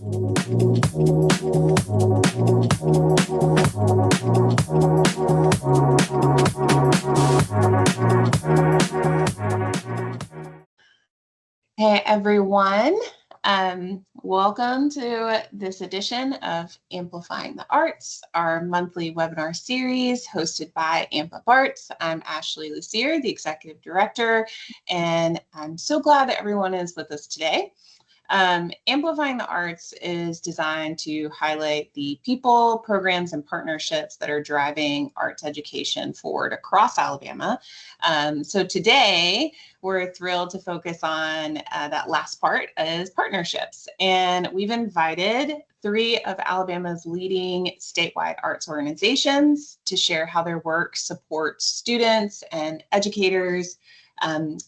Hey everyone, welcome to this edition of Amplifying the Arts, our monthly webinar series hosted by Amp Arts. I'm Ashley Lucier, the Executive Director, and I'm so glad that everyone is with us today. Amplifying the Arts is designed to highlight the people, programs, and partnerships that are driving arts education forward across Alabama. So today, we're thrilled to focus on that last part is partnerships. And we've invited 3 of Alabama's leading statewide arts organizations to share how their work supports students and educators,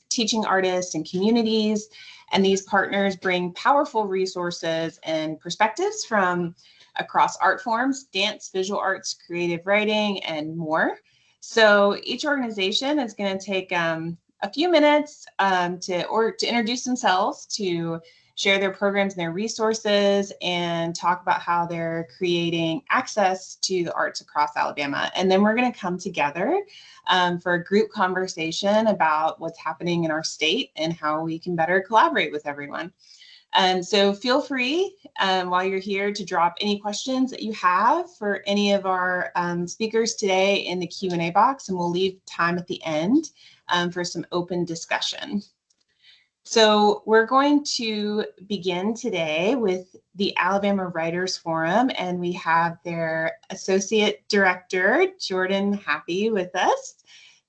teaching artists and communities. And these partners bring powerful resources and perspectives from across art forms, dance, visual arts, creative writing, and more. So each organization is going to take a few minutes to introduce themselves, to share their programs and their resources, and talk about how they're creating access to the arts across Alabama. And then we're going to come together for a group conversation about what's happening in our state and how we can better collaborate with everyone. So feel free while you're here to drop any questions that you have for any of our speakers today in the Q&A box, and we'll leave time at the end for some open discussion. So we're going to begin today with the Alabama Writers Forum, and we have their Associate Director, Jordan Happy, with us.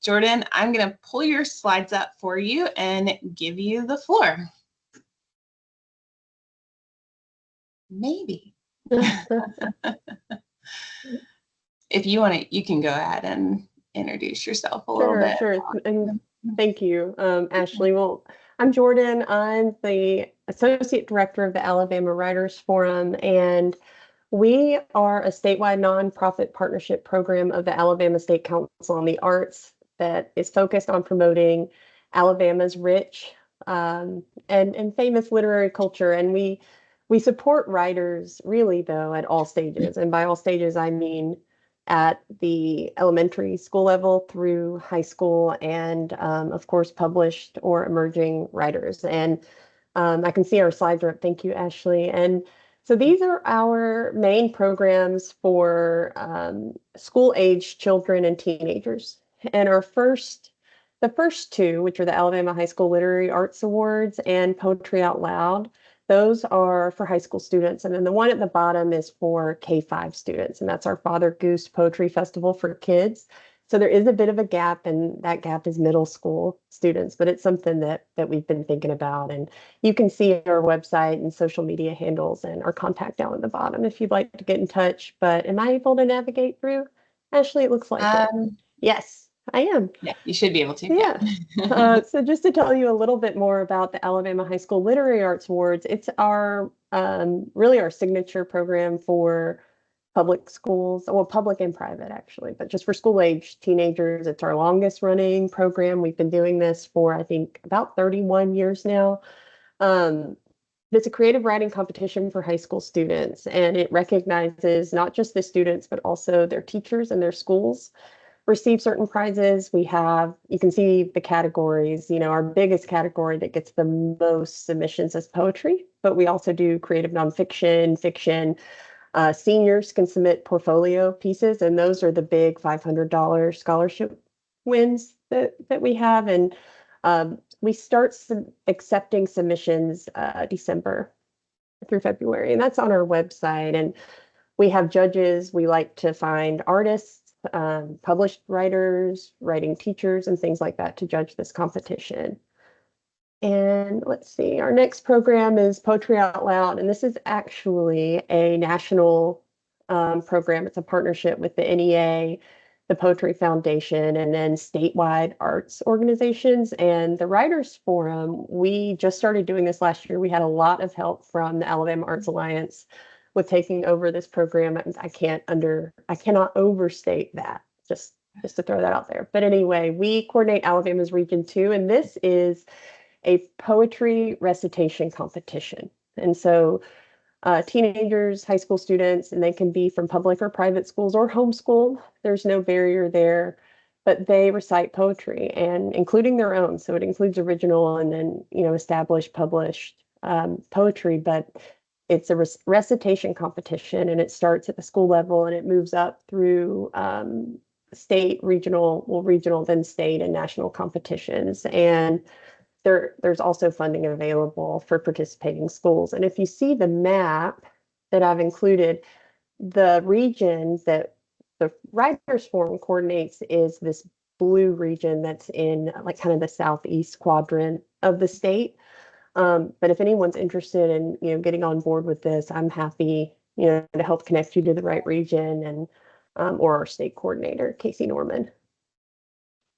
Jordan, I'm going to pull your slides up for you and give you the floor. Maybe. If you want to, you can go ahead and introduce yourself a little bit. Sure. And thank you, Ashley. Well, I'm Jordan. I'm the Associate Director of the Alabama Writers Forum, and we are a statewide nonprofit partnership program of the Alabama State Council on the Arts that is focused on promoting Alabama's rich and famous literary culture. And we support writers really, though, at all stages. And by all stages, I mean at the elementary school level through high school, and of course, published or emerging writers. And I can see our slides are up. Thank you, Ashley. And so these are our main programs for school-age children and teenagers. And the first 2, which are the Alabama High School Literary Arts Awards and Poetry Out Loud, those are for high school students. And then the one at the bottom is for K-5 students. And that's our Father Goose Poetry Festival for kids. So there is a bit of a gap, and that gap is middle school students, but it's something that we've been thinking about. And you can see our website and social media handles and our contact down at the bottom if you'd like to get in touch. But am I able to navigate through? Ashley, it looks like it. Yes, I am. Yeah, you should be able to. Yeah. So just to tell you a little bit more about the Alabama High School Literary Arts Awards, it's our really our signature program for public schools, well, public and private actually, but just for school-age teenagers. It's our longest running program. We've been doing this for, I think, about 31 years now. It's a creative writing competition for high school students, and it recognizes not just the students, but also their teachers and their schools receive certain prizes. You can see the categories. Our biggest category that gets the most submissions is poetry, but we also do creative nonfiction, fiction. Seniors can submit portfolio pieces, and those are the big $500 scholarship wins that we have. And we start accepting submissions December through February, and that's on our website. And we have judges. We like to find artists, published writers, writing teachers, and things like that to judge this competition. And let's see, our next program is Poetry Out Loud, and this is actually a national program. It's a partnership with the NEA, the Poetry Foundation, and then statewide arts organizations. And the Writers Forum, we just started doing this last year. We had a lot of help from the Alabama Arts Alliance with taking over this program. I cannot overstate that, just to throw that out there. But anyway, we coordinate Alabama's Region 2, and this is a poetry recitation competition. And so teenagers, high school students, and they can be from public or private schools or homeschool. There's no barrier there, but they recite poetry and including their own. So it includes original and then, established, published poetry, but it's a recitation competition, and it starts at the school level and it moves up through state, regional, then state and national competitions. And there's also funding available for participating schools. And if you see the map that I've included, the region that the Writers Forum coordinates is this blue region that's in like kind of the southeast quadrant of the state. But if anyone's interested in, getting on board with this, I'm happy, to help connect you to the right region and or our state coordinator, Casey Norman.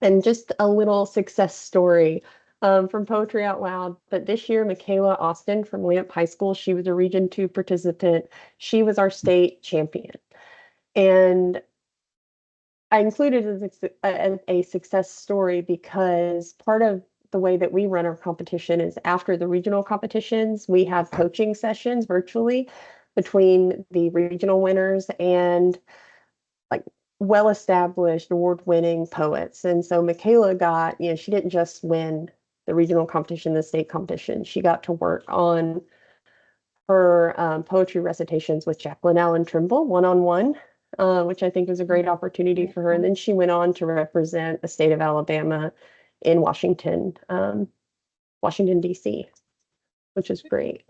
And just a little success story from Poetry Out Loud. But this year, Michaela Austin from Lamp High School, she was a Region 2 participant. She was our state champion. And I included it as a success story because part of the way that we run our competition is after the regional competitions, we have coaching sessions virtually between the regional winners and like well-established award-winning poets. And so Michaela got, she didn't just win the regional competition, the state competition. She got to work on her poetry recitations with Jacqueline Allen Trimble, one-on-one, which I think was a great opportunity for her. And then she went on to represent the state of Alabama in Washington, D.C., which is great.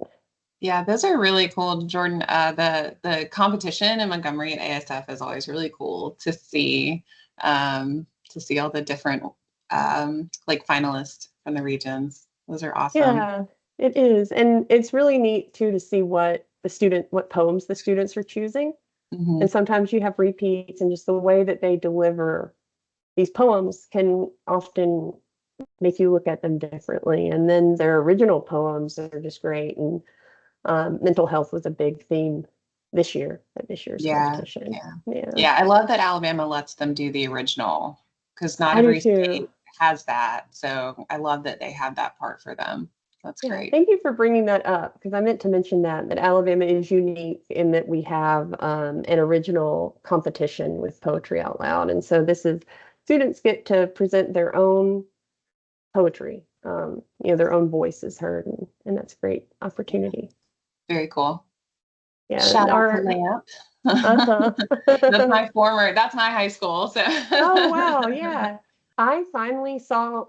Yeah, those are really cool, Jordan. The competition in Montgomery at ASF is always really cool to see all the different like finalists from the regions. Those are awesome. Yeah, it is. And it's really neat too to see what poems the students are choosing. Mm-hmm. And sometimes you have repeats, and just the way that they deliver these poems can often make you look at them differently. And then their original poems are just great. And mental health was a big theme this year at this year's competition. Yeah, I love that Alabama lets them do the original because not every state has that. So I love that they have that part for them. That's great. Thank you for bringing that up, because I meant to mention that Alabama is unique in that we have an original competition with Poetry Out Loud. And so students get to present their own poetry, their own voice is heard, and that's a great opportunity. Very cool. Yeah. Shout out to Lamp. Uh-huh. That's my high school. So. Oh, wow. Yeah. I finally saw,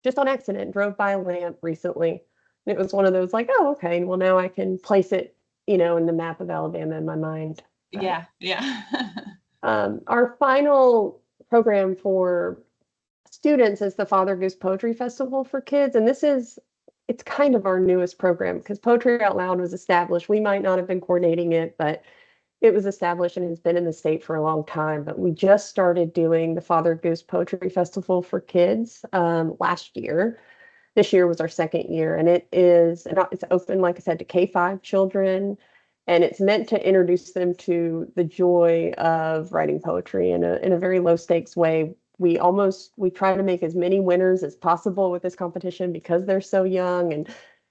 just on accident, drove by Lamp recently. And it was one of those oh, okay, well, now I can place it, in the map of Alabama in my mind. Yeah. Our final program for students is the Father Goose Poetry Festival for kids. And it's kind of our newest program because Poetry Out Loud was established. We might not have been coordinating it, but it was established and has been in the state for a long time. But we just started doing the Father Goose Poetry Festival for kids last year. This year was our second year, and it's open, like I said, to K-5 children, and it's meant to introduce them to the joy of writing poetry in a very low stakes way. We try to make as many winners as possible with this competition because they're so young, and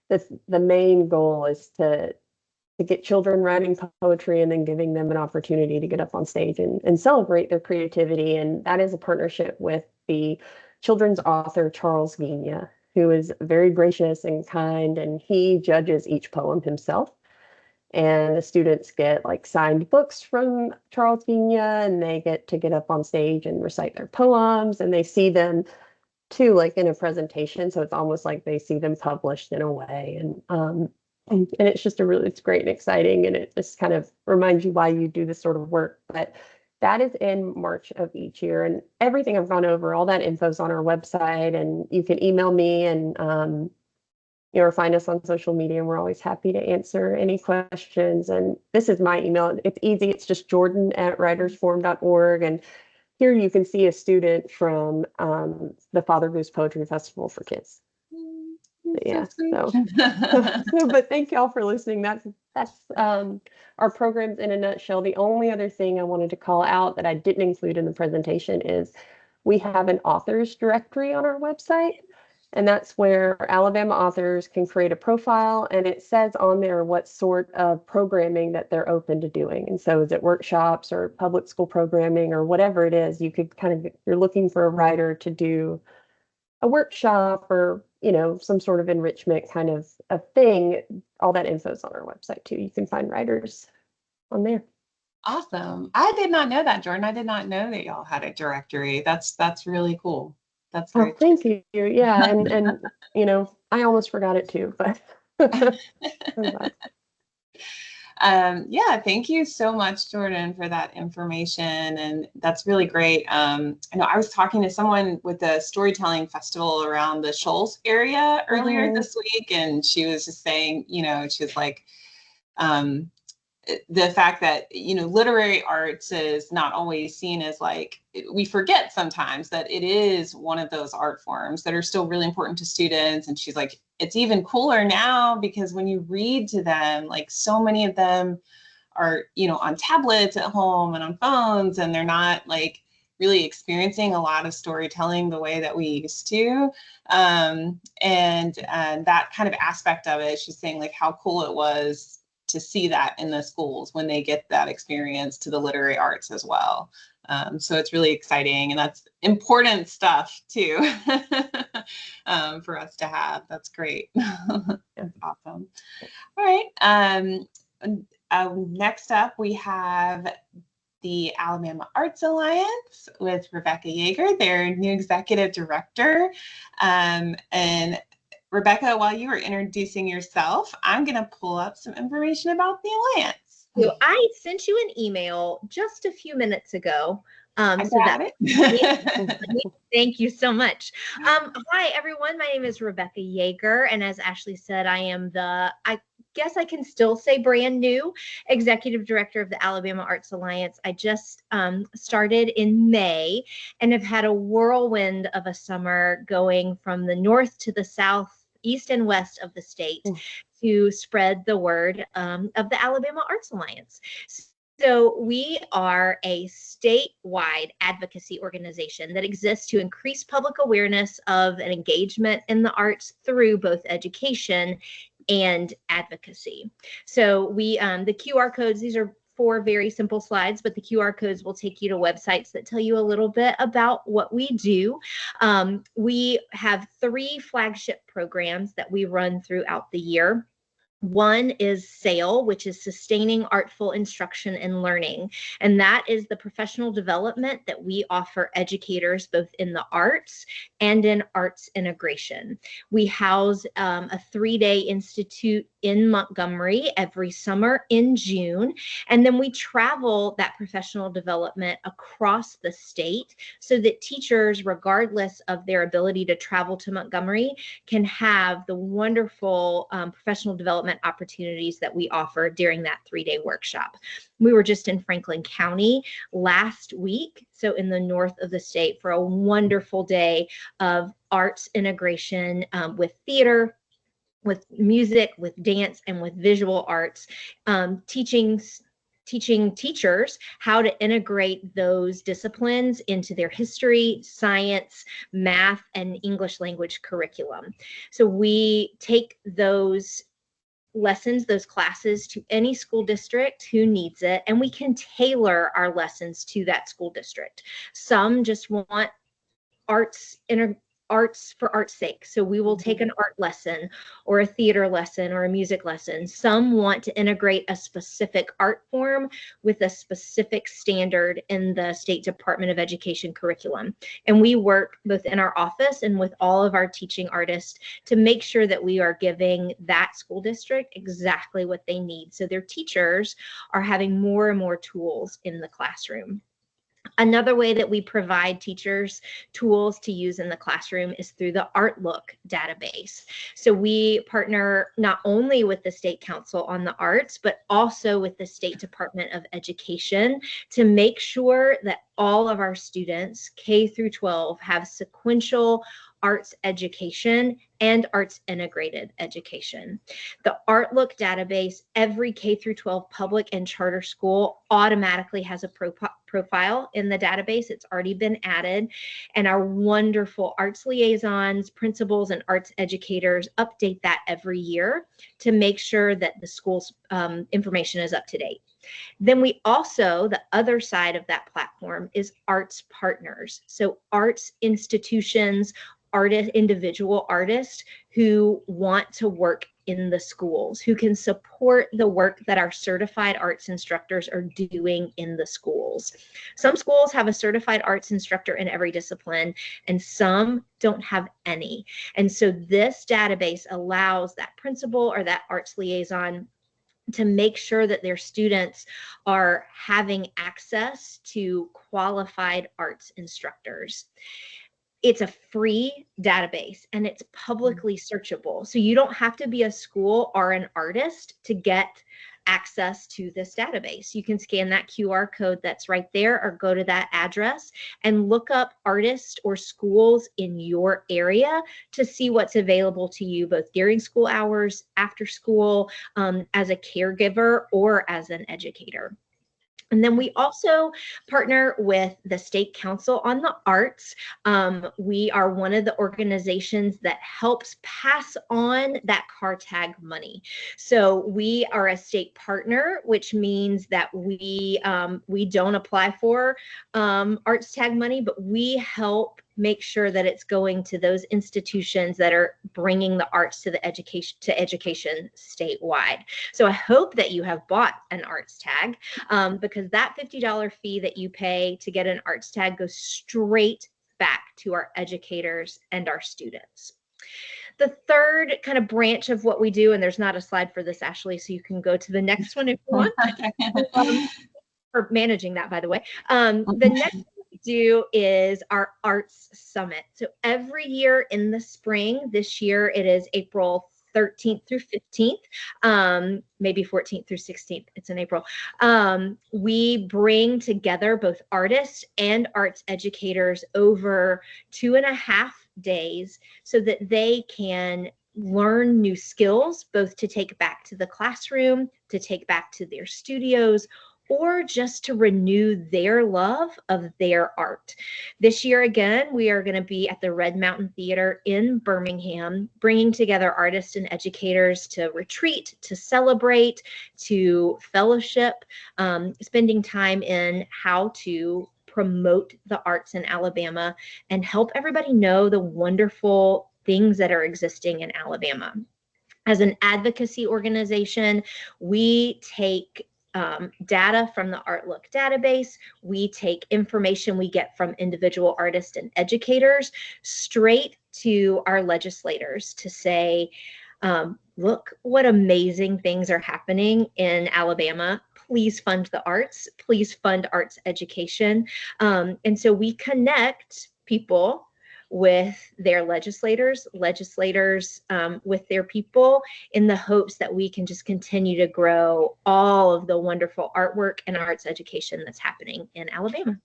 the main goal is to get children writing poetry and then giving them an opportunity to get up on stage and celebrate their creativity. And that is a partnership with the children's author, Charles Vigna, who is very gracious and kind, and he judges each poem himself. And the students get signed books from Charles Vigna, and they get up on stage and recite their poems, and they see them too, in a presentation. So it's almost like they see them published in a way. And it's just it's great and exciting. And it just kind of reminds you why you do this sort of work. But that is in March of each year. And everything I've gone over, all that info is on our website, and you can email me and, or find us on social media, and we're always happy to answer any questions. And this is my email. It's easy. It's just jordan@writersforum.org. And here you can see a student from the Father Goose Poetry Festival for kids. Yeah. But thank y'all for listening. That's our programs in a nutshell. The only other thing I wanted to call out that I didn't include in the presentation is we have an authors directory on our website. And that's where Alabama authors can create a profile, and it says on there what sort of programming that they're open to doing. And so is it workshops or public school programming or whatever it is, you could kind of, you're looking for a writer to do a workshop or, some sort of enrichment kind of a thing. All that info is on our website too. You can find writers on there. Awesome. I did not know that, Jordan. I did not know that y'all had a directory. That's really cool. That's Oh, very thank you. Yeah, and I almost forgot it too, but yeah, thank you so much, Jordan, for that information. And that's really great. I know I was talking to someone with the storytelling festival around the Shoals area earlier this week, and she was just saying, she was like, the fact that literary arts is not always seen as like, we forget sometimes that it is one of those art forms that are still really important to students. And she's like, it's even cooler now because when you read to them, like so many of them are on tablets at home and on phones, and they're not like really experiencing a lot of storytelling the way that we used to. And that kind of aspect of it, she's saying like how cool it was to see that in the schools when they get that experience to the literary arts as well. So it's really exciting, and that's important stuff too for us to have. That's great. That's awesome. All right. Next up, we have the Alabama Arts Alliance with Rebecca Yeager, their new executive director. And Rebecca, while you were introducing yourself, I'm going to pull up some information about the Alliance. So I sent you an email just a few minutes ago. I got it. Thank you so much. Hi, everyone. My name is Rebecca Yeager. And as Ashley said, I am I guess I can still say brand new executive director of the Alabama Arts Alliance. I just started in May and have had a whirlwind of a summer going from the north to the south, east and west of the state to spread the word of the Alabama Arts Alliance. So we are a statewide advocacy organization that exists to increase public awareness of and engagement in the arts through both education and advocacy. So we, the QR codes, these are 4 very simple slides, but the QR codes will take you to websites that tell you a little bit about what we do. We have 3 flagship programs that we run throughout the year. One is SAIL, which is Sustaining Artful Instruction and Learning. And that is the professional development that we offer educators both in the arts and in arts integration. We house a 3-day institute in Montgomery every summer in June. And then we travel that professional development across the state so that teachers, regardless of their ability to travel to Montgomery, can have the wonderful professional development opportunities that we offer during that 3-day workshop. We were just in Franklin County last week, so in the north of the state, for a wonderful day of arts integration with theater, with music, with dance, and with visual arts, teaching teachers how to integrate those disciplines into their history, science, math, and English language curriculum. So we take those lessons, those classes, to any school district who needs it, and we can tailor our lessons to that school district. Some just want arts for art's sake. So we will take an art lesson or a theater lesson or a music lesson. Some want to integrate a specific art form with a specific standard in the State Department of Education curriculum. And we work both in our office and with all of our teaching artists to make sure that we are giving that school district exactly what they need. So their teachers are having more and more tools in the classroom. Another way that we provide teachers tools to use in the classroom is through the Artlook database. So we partner not only with the State Council on the Arts, but also with the State Department of Education to make sure that all of our students, K through 12, have sequential arts education and arts integrated education. The Artlook database, every K through 12 public and charter school automatically has a profile in the database. It's already been added. And our wonderful arts liaisons, principals, and arts educators update that every year to make sure that the school's information is up to date. Then we also, the other side of that platform is arts partners. So arts institutions, individual artists who want to work in the schools, who can support the work that our certified arts instructors are doing in the schools. Some schools have a certified arts instructor in every discipline, and some don't have any. And so this database allows that principal or that arts liaison to make sure that their students are having access to qualified arts instructors. It's a free database and it's publicly searchable. So you don't have to be a school or an artist to get access to this database. You can scan that QR code that's right there or go to that address and look up artists or schools in your area to see what's available to you both during school hours, after school, as a caregiver or as an educator. And then we also partner with the State Council on the Arts. We are one of the organizations that helps pass on that car tag money. So we are a state partner, which means that we don't apply for arts tag money, but we help make sure that it's going to those institutions that are bringing the arts to the education statewide. So I hope that you have bought an arts tag because that $50 fee that you pay to get an arts tag goes straight back to our educators and our students. The third kind of branch of what we do, and there's not a slide for this, Ashley, so you can go to the next one if you want. For managing that, by the way. The next do is our Arts Summit. So every year in the spring, this year it is April 13th through 15th, maybe 14th through 16th. It's in April. We bring together both artists and arts educators over 2.5 days so that they can learn new skills, both to take back to the classroom, to take back to their studios, or just to renew their love of their art. This year, again, we are going to be at the Red Mountain Theater in Birmingham, bringing together artists and educators to retreat, to celebrate, to fellowship, spending time in how to promote the arts in Alabama and help everybody know the wonderful things that are existing in Alabama. As an advocacy organization, we take data from the ArtLook database. We take information we get from individual artists and educators straight to our legislators to say, look what amazing things are happening in Alabama. Please fund the arts. Please fund arts education. And so we connect people with their legislators with their people in the hopes that we can just continue to grow all of the wonderful artwork and arts education that's happening in Alabama.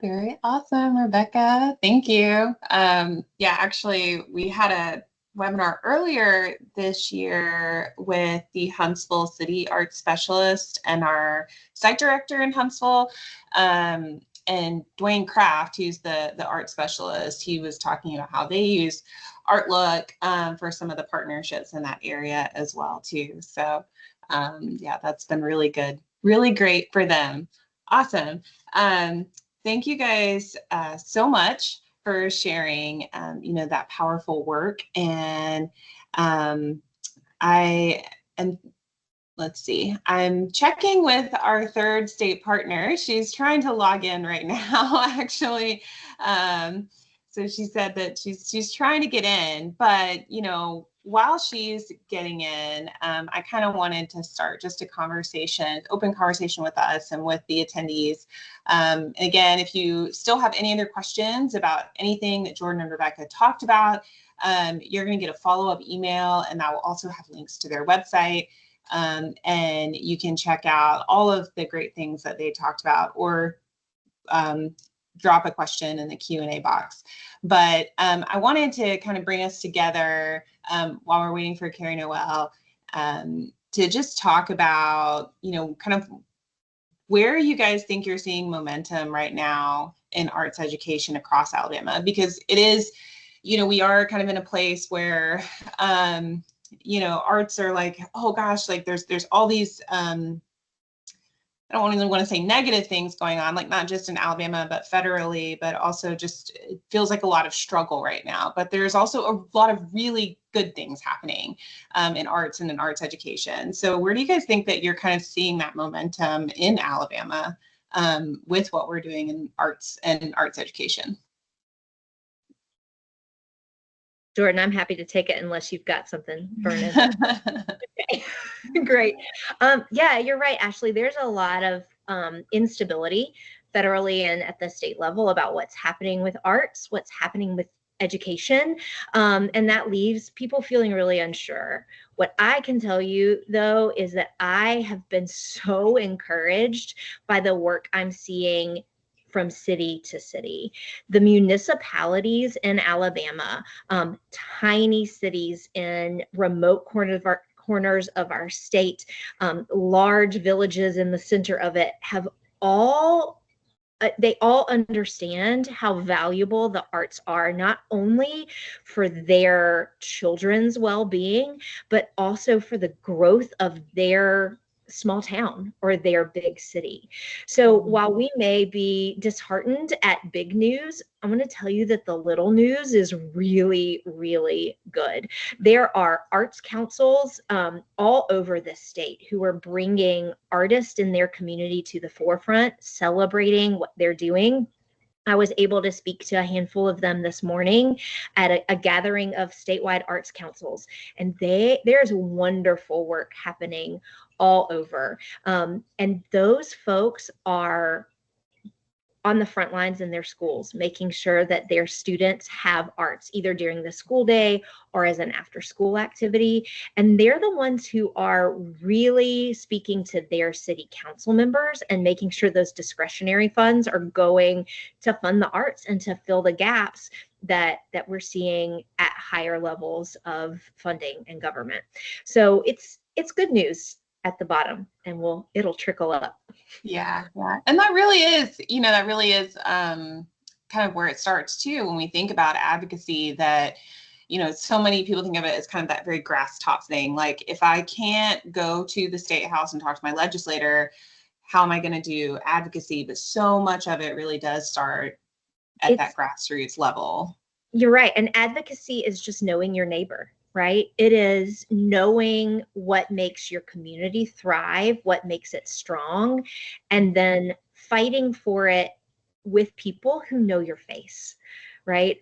Very awesome, Rebecca. Thank you. Yeah, actually, we had a webinar earlier this year with the Huntsville City Arts Specialist and our site director in Huntsville. And Dwayne Kraft, who's the art specialist, he was talking about how they use ArtLook for some of the partnerships in that area as well too. So yeah, that's been really good, really great for them. Awesome. Thank you guys so much for sharing, that powerful work. And let's see, I'm checking with our third state partner. She's trying to log in right now, actually. So she said that she's trying to get in, but, while she's getting in, I kind of wanted to start just open conversation with us and with the attendees. Again, if you still have any other questions about anything that Jordan and Rebecca talked about, you're going to get a follow-up email, and that will also have links to their website. And you can check out all of the great things that they talked about, or drop a question in the Q&A box. But I wanted to kind of bring us together while we're waiting for Carrie Noel to just talk about, kind of where you guys think you're seeing momentum right now in arts education across Alabama? Because it is, we are kind of in a place where, arts are like, oh gosh, like there's all these, I don't even want to say negative things going on, like not just in Alabama, but federally, but also just it feels like a lot of struggle right now. But there's also a lot of really good things happening in arts and in arts education. So where do you guys think that you're kind of seeing that momentum in Alabama with what we're doing in arts and arts education? Jordan, I'm happy to take it unless you've got something burning. Okay. Great. Yeah, you're right, Ashley. There's a lot of instability federally and at the state level about what's happening with arts, what's happening with education, and that leaves people feeling really unsure. What I can tell you, though, is that I have been so encouraged by the work I'm seeing from city to city. The municipalities in Alabama, tiny cities in remote corners of our state, large villages in the center of it, have they all understand how valuable the arts are, not only for their children's well-being, but also for the growth of their small town or their big city. So while we may be disheartened at big news, I'm going to tell you that the little news is really, really good. There are arts councils all over the state who are bringing artists in their community to the forefront, celebrating what they're doing. I was able to speak to a handful of them this morning at a gathering of statewide arts councils, and there's wonderful work happening all over. And those folks are on the front lines in their schools, making sure that their students have arts either during the school day or as an after school activity. And they're the ones who are really speaking to their city council members and making sure those discretionary funds are going to fund the arts and to fill the gaps that we're seeing at higher levels of funding and government. So it's good news at the bottom, and it'll trickle up. Yeah. And that really is kind of where it starts too, when we think about advocacy, that, so many people think of it as kind of that very grass top thing. Like, if I can't go to the state house and talk to my legislator, how am I going to do advocacy? But so much of it really does start at that grassroots level. You're right. And advocacy is just knowing your neighbor. Right? It is knowing what makes your community thrive, what makes it strong, and then fighting for it with people who know your face, right?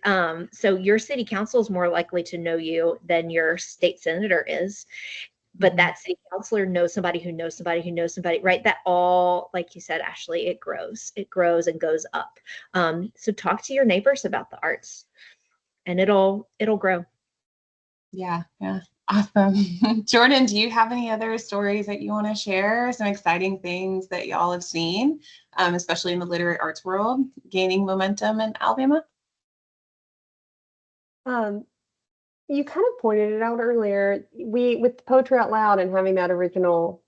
So your city council is more likely to know you than your state senator is, but that city councilor knows somebody who knows somebody who knows somebody, right? That all, like you said, Ashley, it grows and goes up. So talk to your neighbors about the arts, and it'll grow. Yeah. Awesome. Jordan, do you have any other stories that you want to share? Some exciting things that y'all have seen, especially in the literary arts world, gaining momentum in Alabama? You kind of pointed it out earlier. With Poetry Out Loud and having that original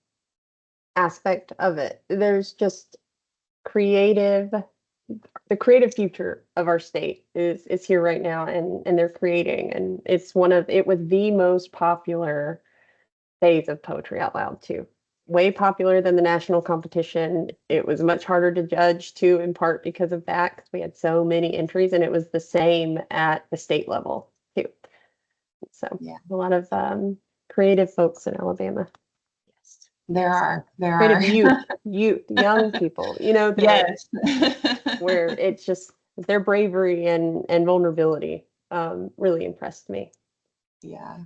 aspect of it, there's just the creative future of our state is here right now, and they're creating, and it was the most popular phase of Poetry Out Loud too. Way popular than the national competition. It was much harder to judge too, in part because of that, because we had so many entries, and it was the same at the state level too. So yeah, a lot of creative folks in Alabama. There are youth, young people, yes. where it's just their bravery and vulnerability really impressed me. Yeah.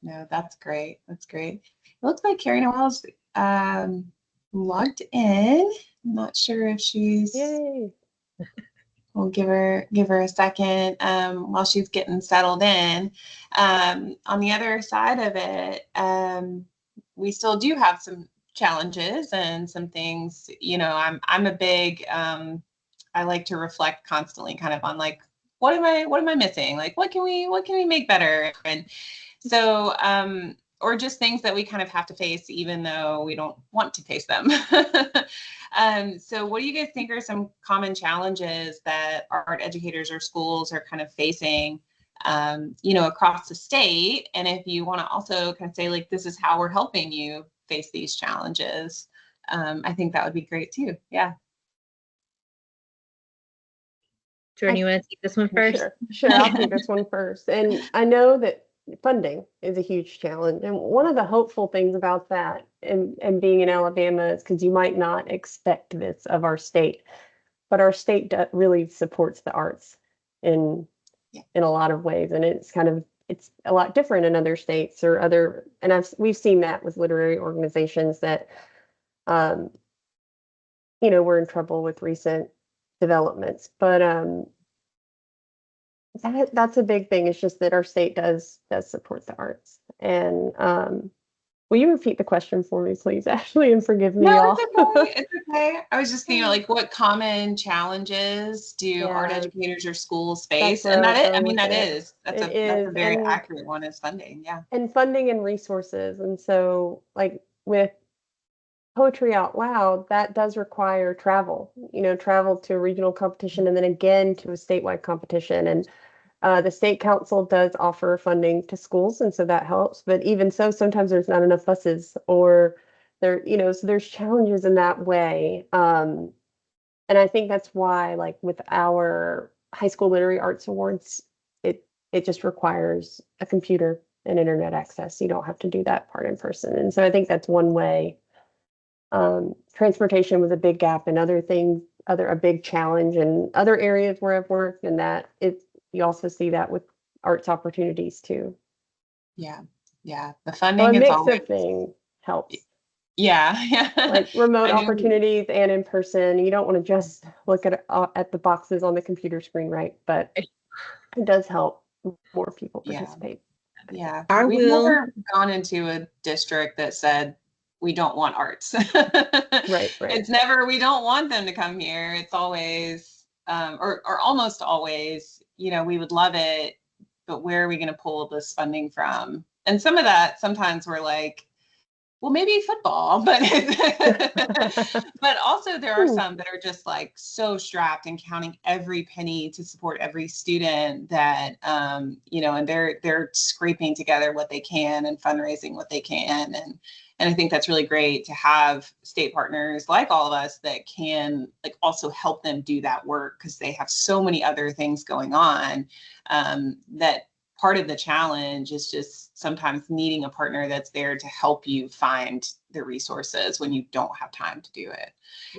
No, that's great. It looks like Carrie Noel's logged in. I'm not sure if she's. Yay. We'll give her a second while she's getting settled in. On the other side of it, we still do have some challenges and some things. I'm a big. I like to reflect constantly, kind of on like, what am I missing? Like, what can we make better? And so or just things that we kind of have to face, even though we don't want to face them. So what do you guys think are some common challenges that art educators or schools are kind of facing, across the state? And if you want to also kind of say, like, this is how we're helping you face these challenges, I think that would be great too. Yeah. Jordan, you want to take this one first? Sure, I'll take this one first. And I know that funding is a huge challenge. And one of the hopeful things about that and being in Alabama is because you might not expect this of our state, but our state really supports the arts in a lot of ways. And it's a lot different in other states or we've seen that with literary organizations that, we're in trouble with recent developments, but that's a big thing. It's just that our state does support the arts. And will you repeat the question for me, please, Ashley, and forgive me, y'all? It's okay. I was just thinking, like, what common challenges do art educators or schools face? And that's a very accurate one, is funding. Yeah. And funding and resources. And so, like, with Poetry Out Loud, that does require travel to a regional competition and then again to a statewide competition. And the state council does offer funding to schools, and so that helps. But even so, sometimes there's not enough buses, or so there's challenges in that way. And I think that's why, like, with our high school literary arts awards, it just requires a computer and internet access. You don't have to do that part in person. And so I think that's one way. Transportation was a big gap, and other things, a big challenge in other areas where I've worked, and that you also see that with arts opportunities too. Yeah. The funding is always of things helps. Yeah. Like remote opportunities and in person. You don't want to just look at the boxes on the computer screen, right? But it does help more people participate. Yeah. We've never gone into a district that said, we don't want arts. Right. It's never, we don't want them to come here. It's always, or almost always, we would love it, but where are we going to pull this funding from? And some of that, sometimes we're like, well, maybe football, but but also there are some that are just like so strapped and counting every penny to support every student that, and they're scraping together what they can and fundraising what they can. And I think that's really great to have state partners like all of us that can, like, also help them do that work, because they have so many other things going on, that part of the challenge is just sometimes needing a partner that's there to help you find the resources when you don't have time to do it.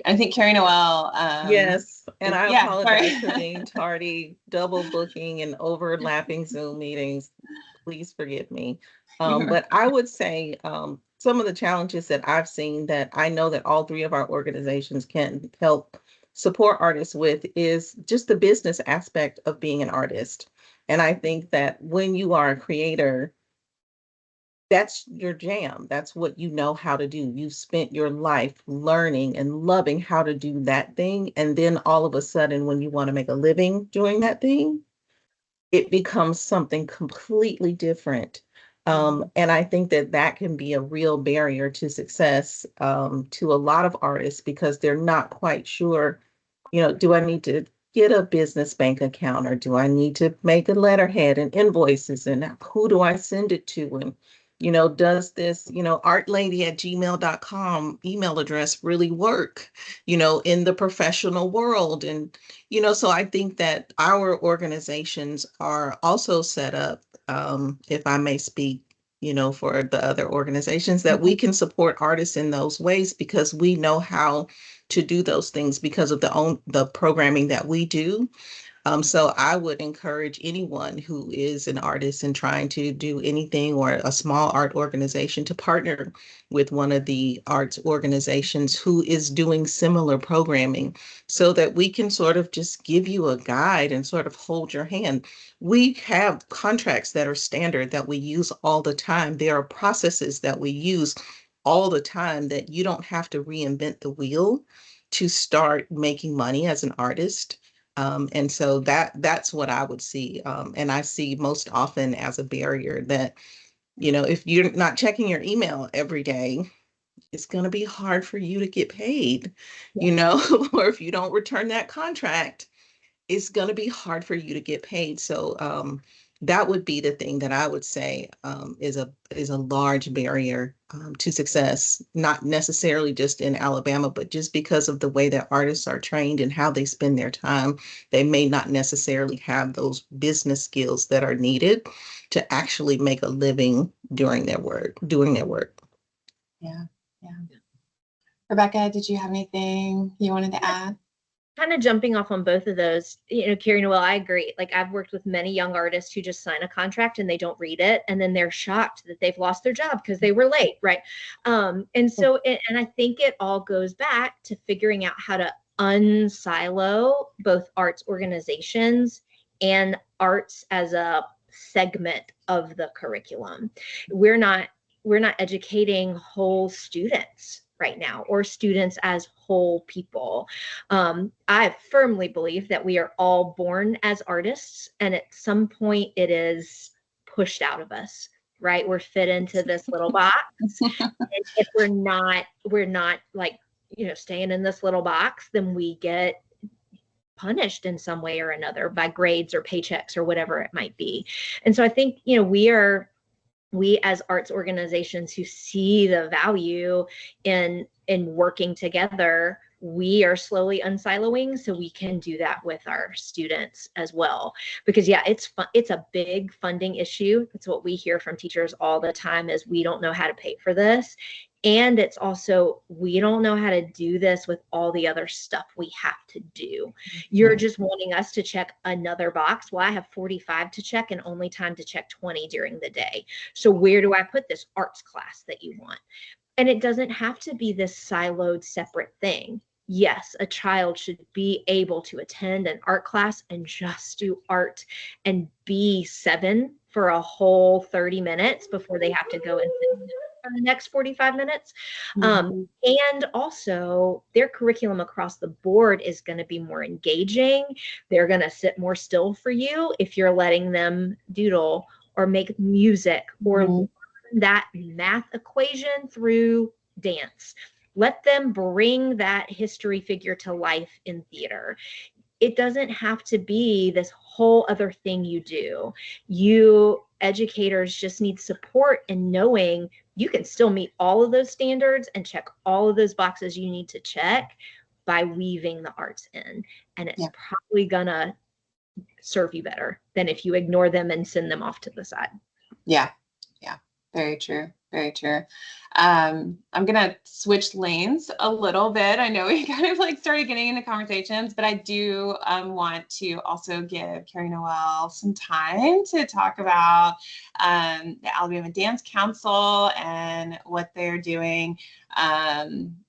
And I think Carrie Noel. Yes, and I apologize for being tardy, double booking and overlapping Zoom meetings. Please forgive me. But I would say some of the challenges that I've seen that I know that all three of our organizations can help support artists with is just the business aspect of being an artist. And I think that when you are a creator, that's your jam. That's what you know how to do. You've spent your life learning and loving how to do that thing. And then all of a sudden, when you want to make a living doing that thing, it becomes something completely different. And I think that can be a real barrier to success to a lot of artists, because they're not quite sure, do I need to get a business bank account, or do I need to make a letterhead and invoices, and who do I send it to? And, does this, artlady@gmail.com email address really work, in the professional world? And, so I think that our organizations are also set up, if I may speak, for the other organizations, that we can support artists in those ways, because we know how to do those things because of the programming that we do. So I would encourage anyone who is an artist and trying to do anything, or a small art organization, to partner with one of the arts organizations who is doing similar programming, so that we can sort of just give you a guide and sort of hold your hand. We have contracts that are standard that we use all the time. There are processes that we use all the time that you don't have to reinvent the wheel to start making money as an artist. And so that's what I would see. And I see most often as a barrier that if you're not checking your email every day, it's going to be hard for you to get paid, or if you don't return that contract, it's going to be hard for you to get paid. So that would be the thing that I would say is a large barrier to success, not necessarily just in Alabama, but just because of the way that artists are trained and how they spend their time. They may not necessarily have those business skills that are needed to actually make a living doing their work. Yeah. Rebecca, did you have anything you wanted to add? Kind of jumping off on both of those, Carrie Noel, I agree. Like, I've worked with many young artists who just sign a contract and they don't read it, and then they're shocked that they've lost their job because they were late, right? And I think it all goes back to figuring out how to unsilo both arts organizations and arts as a segment of the curriculum. We're not educating whole students right now, or students as whole people. I firmly believe that we are all born as artists, and at some point it is pushed out of us, right? We're fit into this little box. And if we're not like, staying in this little box, then we get punished in some way or another by grades or paychecks or whatever it might be. And so I think, we as arts organizations who see the value in working together, we are slowly unsiloing so we can do that with our students as well. Because it's a big funding issue. It's what we hear from teachers all the time, is we don't know how to pay for this. And it's also, we don't know how to do this with all the other stuff we have to do. You're just wanting us to check another box. Well, I have 45 to check and only time to check 20 during the day. So where do I put this arts class that you want? And it doesn't have to be this siloed, separate thing. Yes, a child should be able to attend an art class and just do art and be 7 for a whole 30 minutes before they have to go and sit for the next 45 minutes. And also, their curriculum across the board is going to be more engaging. They're going to sit more still for you if you're letting them doodle or make music or learn that math equation through dance. Let them bring that history figure to life in theater. It doesn't have to be this whole other thing you do. You educators just need support in knowing you can still meet all of those standards and check all of those boxes you need to check by weaving the arts in. And it's probably gonna serve you better than if you ignore them and send them off to the side. Yeah. Very true. Very true. I'm going to switch lanes a little bit. I know we kind of started getting into conversations, but I do want to also give Carrie Noel some time to talk about the Alabama Dance Council and what they're doing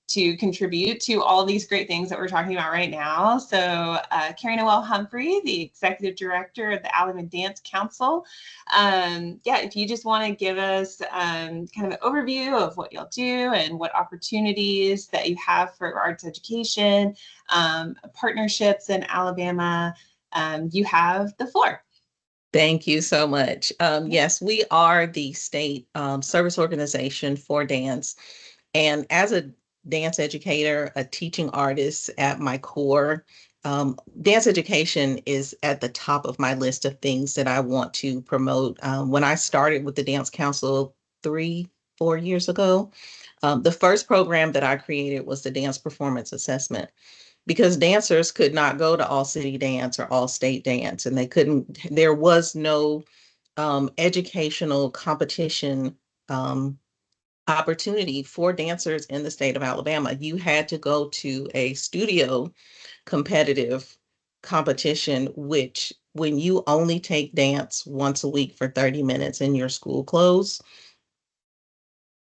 to contribute to all these great things that we're talking about right now. So Carrie Noel Humphrey, the Executive Director of the Alabama Dance Council. If you just want to give us kind of an overview of what you'll do and what opportunities that you have for arts education, partnerships in Alabama, you have the floor. Thank you so much. Yes, we are the state service organization for dance. And as a dance educator, a teaching artist at my core, dance education is at the top of my list of things that I want to promote. When I started with the Dance Council 3-4 years ago, the first program that I created was the dance performance assessment, because dancers could not go to all city dance or all state dance, and there was no educational competition opportunity for dancers in the state of Alabama. You had to go to a studio competitive competition, which when you only take dance once a week for 30 minutes in your school clothes,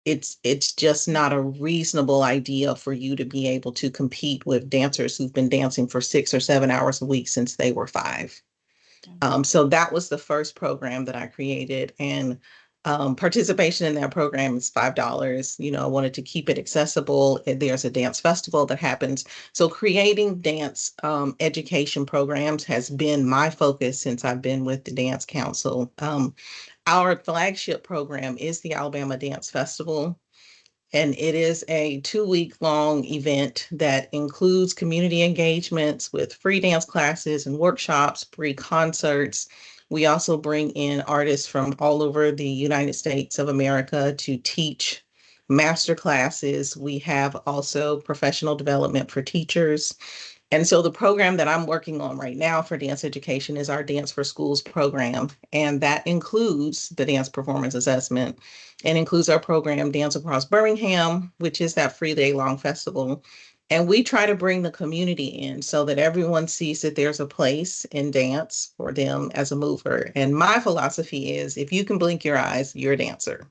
it's just not a reasonable idea for you to be able to compete with dancers who've been dancing for 6 or 7 hours a week since they were 5. So that was the first program that I created, and participation in that program is $5. I wanted to keep it accessible. There's a dance festival that happens. So creating dance education programs has been my focus since I've been with the Dance Council. our flagship program is the Alabama Dance Festival. And it is a 2-week-long event that includes community engagements with free dance classes and workshops, free concerts. We also bring in artists from all over the United States of America to teach master classes. We have also professional development for teachers. And so the program that I'm working on right now for dance education is our Dance for Schools program. And that includes the dance performance assessment and includes our program Dance Across Birmingham, which is that 3-day-long festival. And we try to bring the community in so that everyone sees that there's a place in dance for them as a mover. And my philosophy is if you can blink your eyes, you're a dancer.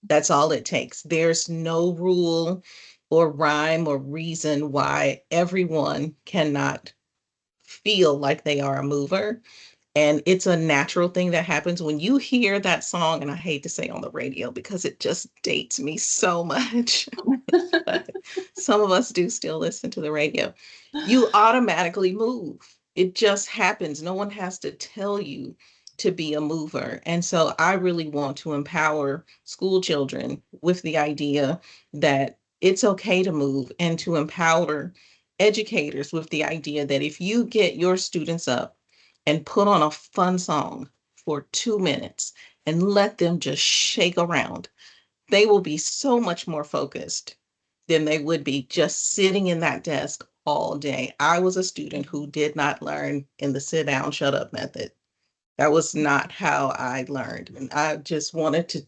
That's all it takes. There's no rule or rhyme or reason why everyone cannot feel like they are a mover. And it's a natural thing that happens when you hear that song. And I hate to say on the radio because it just dates me so much. But some of us do still listen to the radio. You automatically move. It just happens. No one has to tell you to be a mover. And so I really want to empower school children with the idea that it's okay to move, and to empower educators with the idea that if you get your students up and put on a fun song for 2 minutes and let them just shake around, they will be so much more focused than they would be just sitting in that desk all day. I was a student who did not learn in the sit down, shut up method. That was not how I learned. And I just wanted to,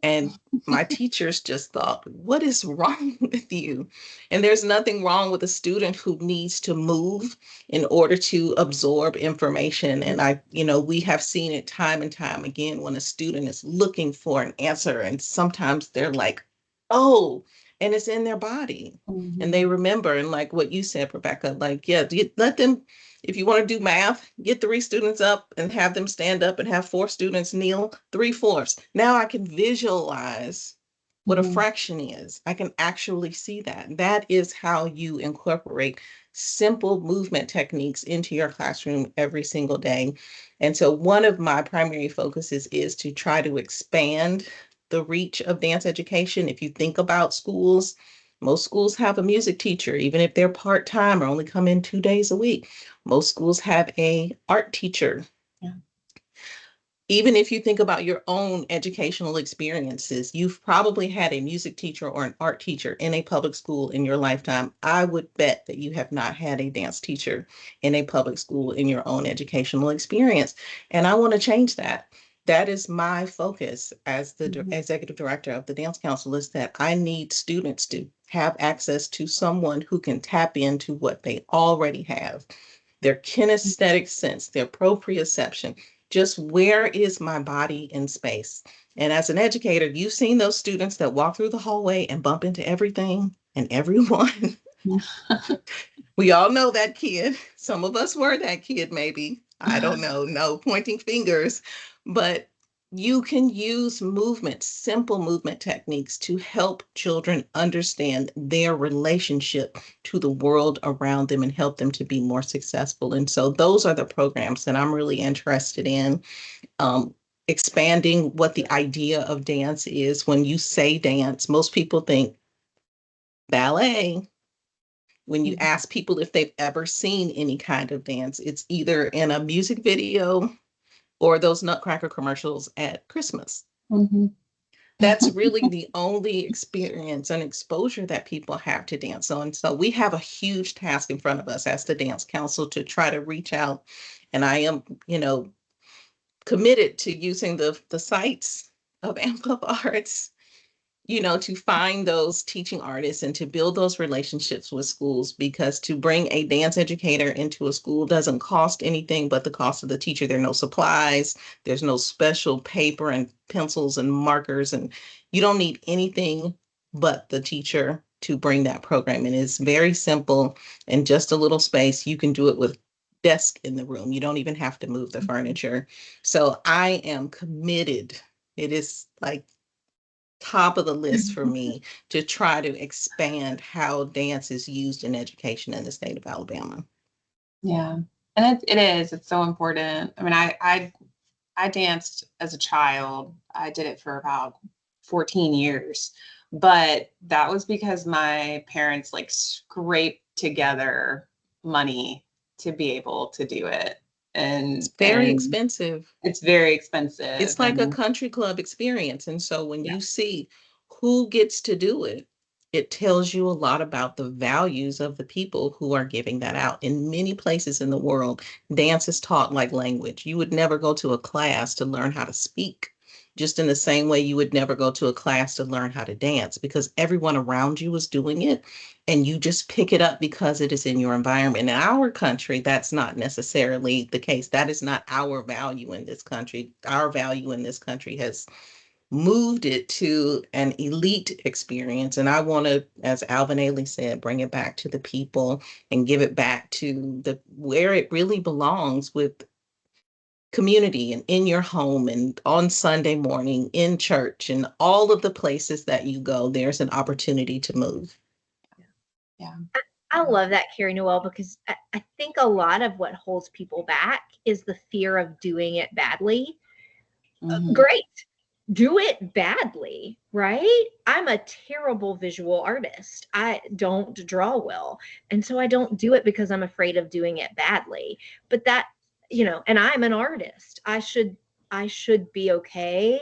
and my teachers just thought, what is wrong with you? And there's nothing wrong with a student who needs to move in order to absorb information. And we have seen it time and time again when a student is looking for an answer, and sometimes they're like, oh, and it's in their body. Mm-hmm. And they remember, and like what you said, Rebecca, like, yeah, let them, if you want to do math, get 3 students up and have them stand up and have 4 students kneel, 3/4. Now I can visualize what a fraction is. I can actually see that. That is how you incorporate simple movement techniques into your classroom every single day. And so one of my primary focuses is to try to expand the reach of dance education. If you think about schools, most schools have a music teacher, even if they're part-time or only come in 2 days a week. Most schools have a art teacher. Yeah. Even if you think about your own educational experiences, you've probably had a music teacher or an art teacher in a public school in your lifetime. I would bet that you have not had a dance teacher in a public school in your own educational experience. And I want to change that. That is my focus as the executive director of the Dance Council, is that I need students to have access to someone who can tap into what they already have, their kinesthetic sense, their proprioception. Just where is my body in space? And as an educator, you've seen those students that walk through the hallway and bump into everything and everyone. We all know that kid. Some of us were that kid, maybe. I don't know, no pointing fingers. But you can use movement, simple movement techniques to help children understand their relationship to the world around them and help them to be more successful. And so those are the programs that I'm really interested in. Expanding what the idea of dance is. When you say dance, most people think ballet. When you ask people if they've ever seen any kind of dance, it's either in a music video or those Nutcracker commercials at Christmas. That's really the only experience and exposure that people have to dance. And so we have a huge task in front of us as the Dance Council to try to reach out. And I am, committed to using the sites of Amplify Arts, to find those teaching artists and to build those relationships with schools, because to bring a dance educator into a school doesn't cost anything but the cost of the teacher. There are no supplies, there's no special paper and pencils and markers, and you don't need anything but the teacher to bring that program. And it's very simple, and just a little space. You can do it with desk in the room. You don't even have to move the furniture. So I am committed. It is like top of the list for me to try to expand how dance is used in education in the state of Alabama. Yeah. And it's so important. I mean, I danced as a child. I did it for about 14 years, but that was because my parents like scraped together money to be able to do it. And it's very expensive. It's very expensive. It's like a country club experience. And so when you see who gets to do it, it tells you a lot about the values of the people who are giving that out. In many places in the world, dance is taught like language. You would never go to a class to learn how to speak, just in the same way you would never go to a class to learn how to dance, because everyone around you is doing it and you just pick it up because it is in your environment. In our country, that's not necessarily the case. That is not our value in this country. Our value in this country has moved it to an elite experience. And I want to, as Alvin Ailey said, bring it back to the people and give it back to the where it really belongs, with community and in your home and on Sunday morning in church and all of the places that you go. There's an opportunity to move. Yeah. I love that, Carrie Noel, because I think a lot of what holds people back is the fear of doing it badly. Great. Do it badly, right? I'm a terrible visual artist. I don't draw well. And so I don't do it because I'm afraid of doing it badly. But that, and I'm an artist. I should be okay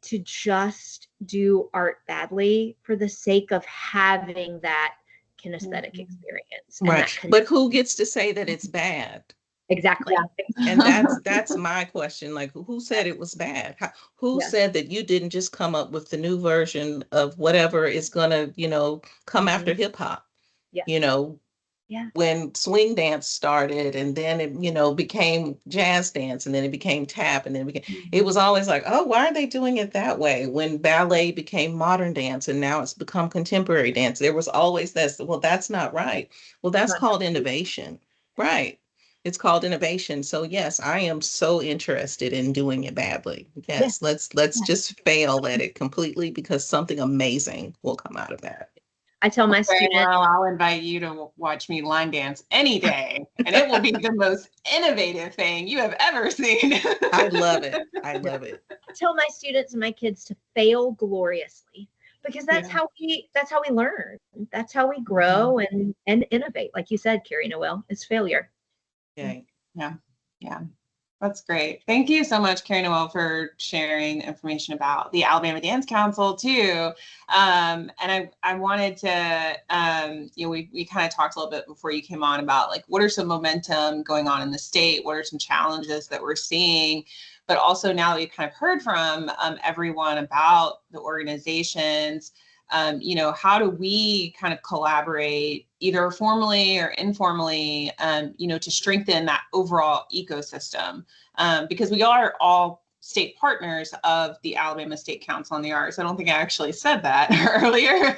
to just do art badly for the sake of having that kinesthetic experience. Right. But who gets to say that it's bad? Exactly. Yeah. And that's my question. Like, who said it was bad? Who said that you didn't just come up with the new version of whatever is gonna, come after hip hop? When swing dance started, and then it, became jazz dance, and then it became tap, and then it was always like, oh, why are they doing it that way? When ballet became modern dance, and now it's become contemporary dance, there was always this, well, that's not right. Well, that's called innovation, right? It's called innovation. So yes, I am so interested in doing it badly. Yes, let's just fail at it completely, because something amazing will come out of that. I tell my students, well, I'll invite you to watch me line dance any day, and it will be the most innovative thing you have ever seen. I love it. I love it. I tell my students and my kids to fail gloriously, because that's how we learn. That's how we grow and innovate. Like you said, Carrie Noel, it's failure. Okay. Yeah. That's great. Thank you so much, Carrie Noel, for sharing information about the Alabama Dance Council too. And I wanted to, we kind of talked a little bit before you came on about like, what are some momentum going on in the state? What are some challenges that we're seeing? But also now that we've kind of heard from everyone about the organizations, how do we kind of collaborate either formally or informally, to strengthen that overall ecosystem? Because we are all state partners of the Alabama State Council on the Arts. I don't think I actually said that earlier.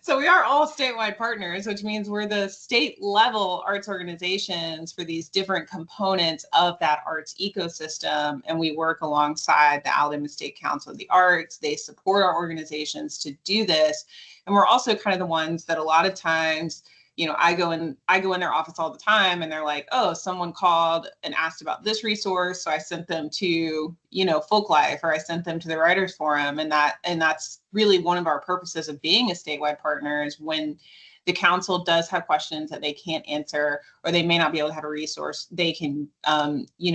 So we are all statewide partners, which means we're the state level arts organizations for these different components of that arts ecosystem. And we work alongside the Alabama State Council of the Arts. They support our organizations to do this. And we're also kind of the ones that a lot of times, I go in their office all the time, and they're like, oh, someone called and asked about this resource. So I sent them to, Folklife, or I sent them to the Writers Forum. And that's really one of our purposes of being a statewide partner, is when the council does have questions that they can't answer, or they may not be able to have a resource, they can,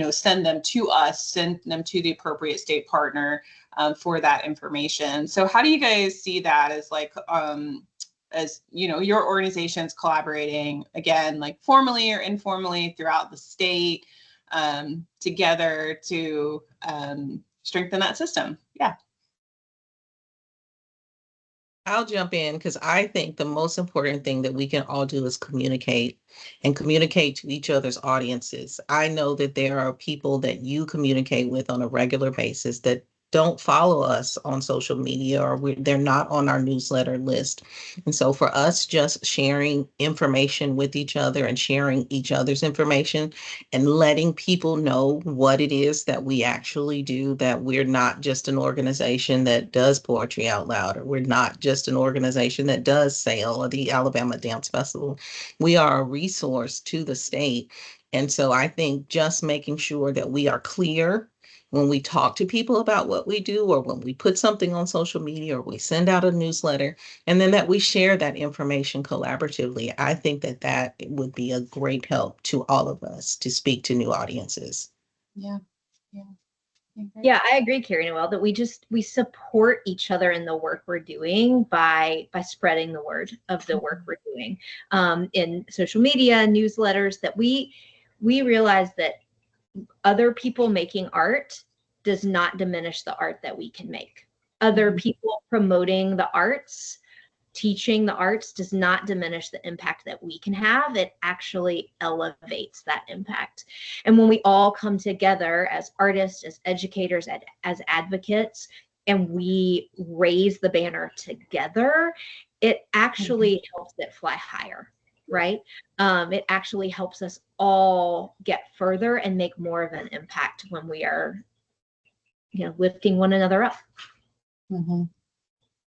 send them to us, send them to the appropriate state partner for that information. So how do you guys see that as like, as your organizations collaborating, again, like formally or informally throughout the state, together to strengthen that system? Yeah. I'll jump in, because I think the most important thing that we can all do is communicate, and communicate to each other's audiences. I know that there are people that you communicate with on a regular basis that don't follow us on social media, or they're not on our newsletter list. And so for us, just sharing information with each other and sharing each other's information and letting people know what it is that we actually do, that we're not just an organization that does poetry out loud, or we're not just an organization that does SAIL or the Alabama Dance Festival. We are a resource to the state. And so I think just making sure that we are clear when we talk to people about what we do, or when we put something on social media, or we send out a newsletter, and then that we share that information collaboratively. I think that that would be a great help to all of us to speak to new audiences. Yeah. Yeah, I agree, Carrie Noel, that we support each other in the work we're doing by spreading the word of the work we're doing in social media, newsletters, that we realize that other people making art does not diminish the art that we can make. Other people promoting the arts, teaching the arts, does not diminish the impact that we can have. It actually elevates that impact. And when we all come together as artists, as educators, as advocates, and we raise the banner together, it actually helps it fly higher. Right? It actually helps us all get further and make more of an impact when we are, lifting one another up.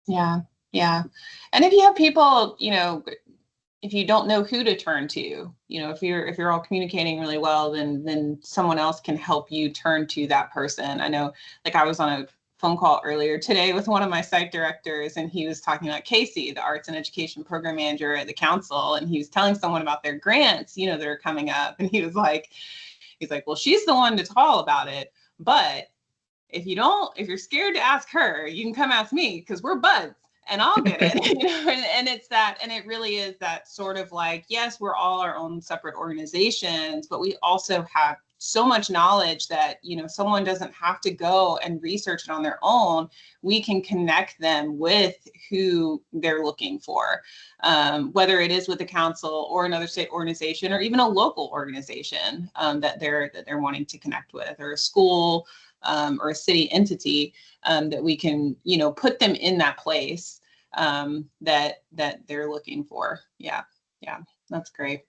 Yeah. And if you have people, if you don't know who to turn to, if you're all communicating really well, then someone else can help you turn to that person. I know, like, I was on a phone call earlier today with one of my site directors, and he was talking about Casey, the arts and education program manager at the council, and he was telling someone about their grants, that are coming up, and he's like, well, she's the one to call about it, but if you're scared to ask her, you can come ask me, because we're buds and I'll get it. And it's that, and it really is that sort of like, yes, we're all our own separate organizations, but we also have so much knowledge that, someone doesn't have to go and research it on their own. We can connect them with who they're looking for, whether it is with the council or another state organization, or even a local organization that they're wanting to connect with, or a school or a city entity, that we can, put them in that place that they're looking for. Yeah, that's great.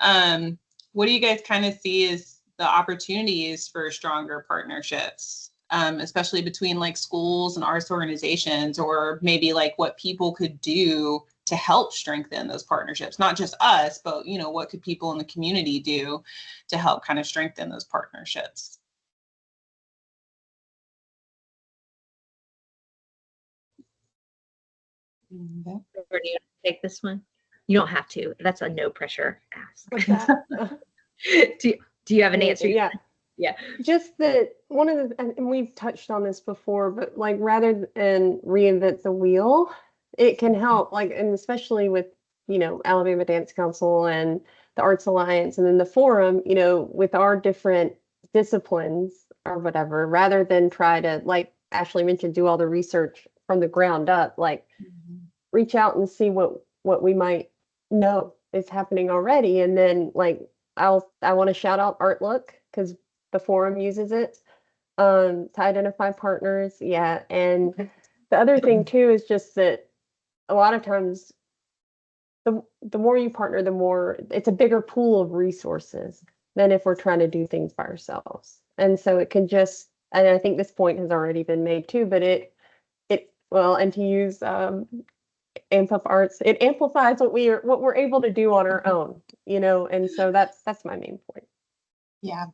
What do you guys kind of see as the opportunities for stronger partnerships, especially between like schools and arts organizations, or maybe like what people could do to help strengthen those partnerships? Not just us, but what could people in the community do to help kind of strengthen those partnerships? Or do you take this one? You don't have to. That's a no pressure ask. What's that? Do you have an answer? Yeah. Just that one of the, and we've touched on this before, but like, rather than reinvent the wheel, it can help, like, and especially with, Alabama Dance Council and the Arts Alliance, and then the forum, with our different disciplines or whatever, rather than try to, like Ashley mentioned, do all the research from the ground up, like reach out and see what we might know is happening already. And then, like, I want to shout out Artlook, because the forum uses it to identify partners. Yeah. And the other thing too is just that a lot of times the more you partner, the more it's a bigger pool of resources than if we're trying to do things by ourselves. And so it can just, and I think this point has already been made too, but and to use Amp Up Arts, it amplifies what we're able to do on our own, and so that's my main point. Yeah.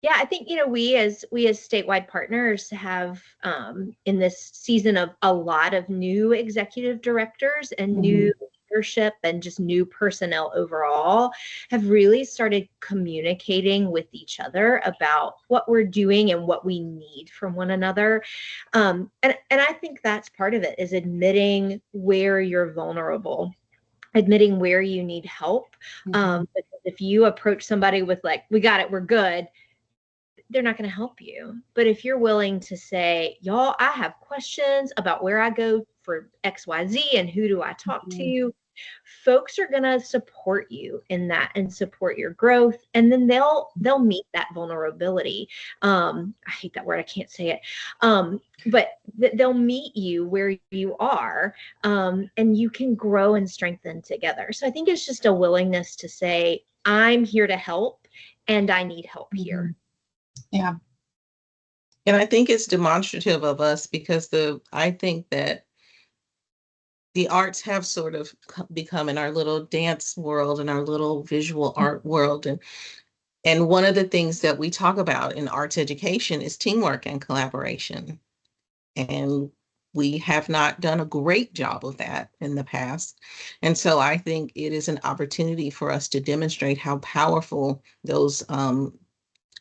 Yeah, I think, we as statewide partners have, in this season of a lot of new executive directors and new leadership and just new personnel overall, have really started communicating with each other about what we're doing and what we need from one another. And I think that's part of it, is admitting where you're vulnerable, admitting where you need help. Because if you approach somebody with like, we got it, we're good, they're not going to help you. But if you're willing to say, y'all, I have questions about where I go for XYZ and who do I talk to, folks are going to support you in that and support your growth. And then they'll meet that vulnerability. I hate that word. I can't say it. But they'll meet you where you are, and you can grow and strengthen together. So I think it's just a willingness to say, I'm here to help and I need help here. Yeah. And I think it's demonstrative of us because I think that the arts have sort of become in our little dance world and our little visual art world. And one of the things that we talk about in arts education is teamwork and collaboration. And we have not done a great job of that in the past. And so I think it is an opportunity for us to demonstrate how powerful those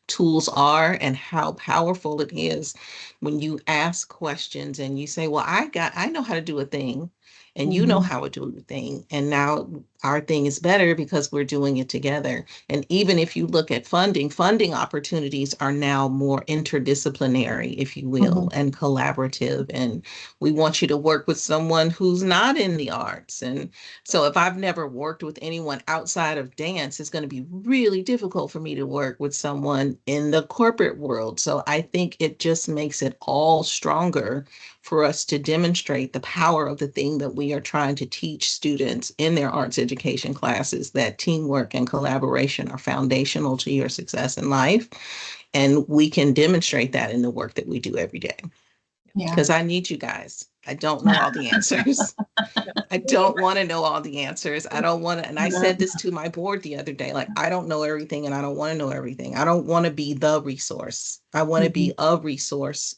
tools are and how powerful it is when you ask questions and you say, well, I know how to do a thing and you know how to do a thing. And now our thing is better because we're doing it together. And even if you look at funding opportunities are now more interdisciplinary, if you will, and collaborative. And we want you to work with someone who's not in the arts. And so if I've never worked with anyone outside of dance, it's going to be really difficult for me to work with someone in the corporate world. So I think it just makes it all stronger for us to demonstrate the power of the thing that we are trying to teach students in their arts education classes, that teamwork and collaboration are foundational to your success in life. And we can demonstrate that in the work that we do every day. Because I need you guys. I don't know all the answers. I don't want to know all the answers. I don't want to. And I said this to my board the other day, like, I don't know everything and I don't want to know everything. I don't want to be the resource. I want to be a resource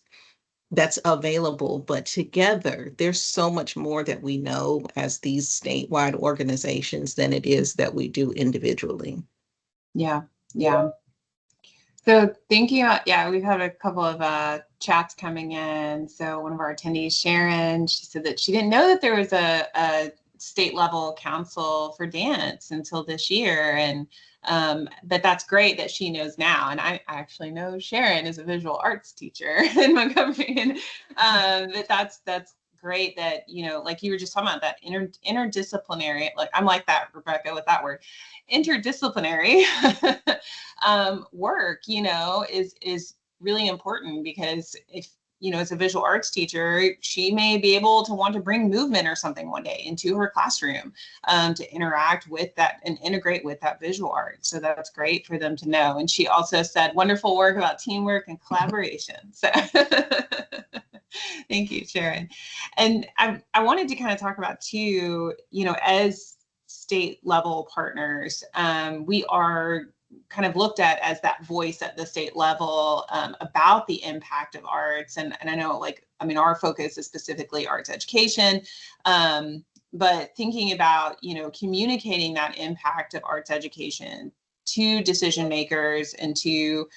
that's available. But together, there's so much more that we know as these statewide organizations than it is that we do individually. Yeah. Yeah. So thinking about, we've had a couple of chats coming in. So one of our attendees, Sharon, she said that she didn't know that there was a state level council for dance until this year. And but that's great that she knows now. And I actually know Sharon is a visual arts teacher in Montgomery. And that's great that, you know, like you were just talking about, that interdisciplinary, like I'm like that, Rebecca, with that word, interdisciplinary work, you know, is really important, because if, you know, as a visual arts teacher, she may be able to want to bring movement or something one day into her classroom to interact with that and integrate with that visual art. So that's great for them to know. And she also said wonderful work about teamwork and collaboration. So thank you, Sharon. And I wanted to kind of talk about too, you know, as state level partners, we are kind of looked at as that voice at the state level about the impact of arts. And I know, like, I mean, our focus is specifically arts education, but thinking about, you know, communicating that impact of arts education to decision makers and to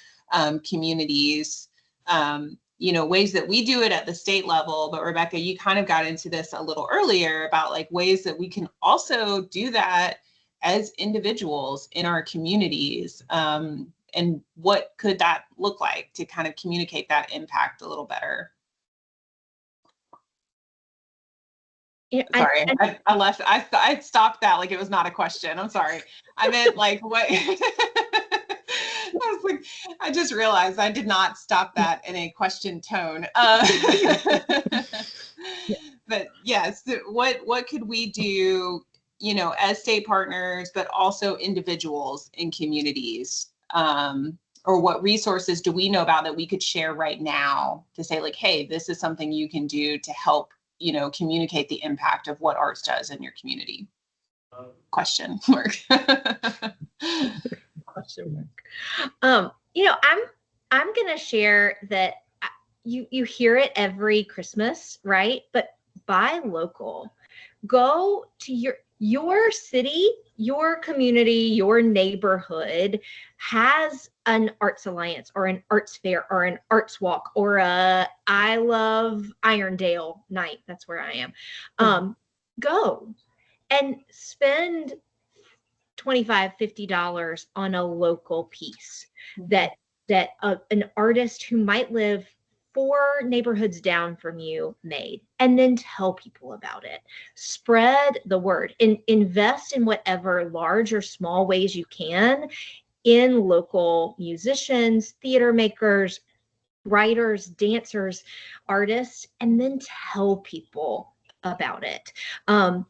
communities, you know, ways that we do it at the state level. But Rebecca, you kind of got into this a little earlier about like ways that we can also do that as individuals in our communities, and what could that look like to kind of communicate that impact a little better? Yeah, sorry, I stopped that like it was not a question. I'm sorry. I meant like what? I was like, I just realized I did not stop that in a question tone. But yes, what could we do, you know, as state partners, but also individuals in communities, or what resources do we know about that we could share right now to say like, hey, this is something you can do to help, you know, communicate the impact of what arts does in your community? Question mark. Question mark. You know, I'm gonna share that you hear it every Christmas, right? But buy local. Go to your city, your community, your neighborhood has an arts alliance or an arts fair or an arts walk or a I love Irondale night. That's where I am. Go and spend $25, $50 on a local piece that an artist who might live 4 neighborhoods down from you made, and then tell people about it. Spread the word and invest in whatever large or small ways you can in local musicians, theater makers, writers, dancers, artists, and then tell people about it,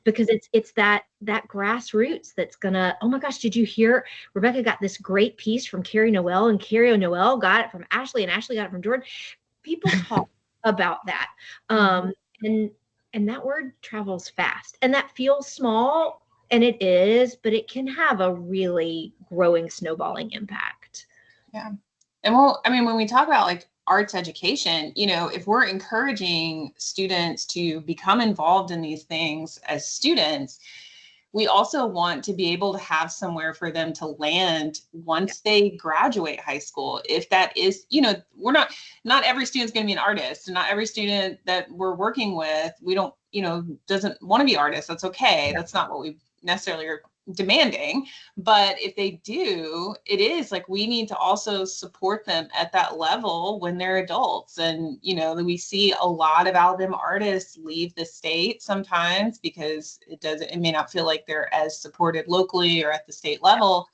because it's that grassroots that's gonna, oh my gosh, did you hear Rebecca got this great piece from Carrie Noel, and Carrie Noel got it from Ashley, and Ashley got it from Jordan. People talk about that, and that word travels fast, and that feels small, and it is, but it can have a really growing, snowballing impact. Yeah. And well, I mean, when we talk about like arts education, you know, if we're encouraging students to become involved in these things as students, we also want to be able to have somewhere for them to land once they graduate high school. If that is, you know, not every student's going to be an artist, and not every student that we're working with, we don't, you know, doesn't want to be artists. That's okay. That's not what we necessarily are demanding. But if they do, it is like we need to also support them at that level when they're adults. And, you know, we see a lot of Alabama artists leave the state sometimes because it may not feel like they're as supported locally or at the state level,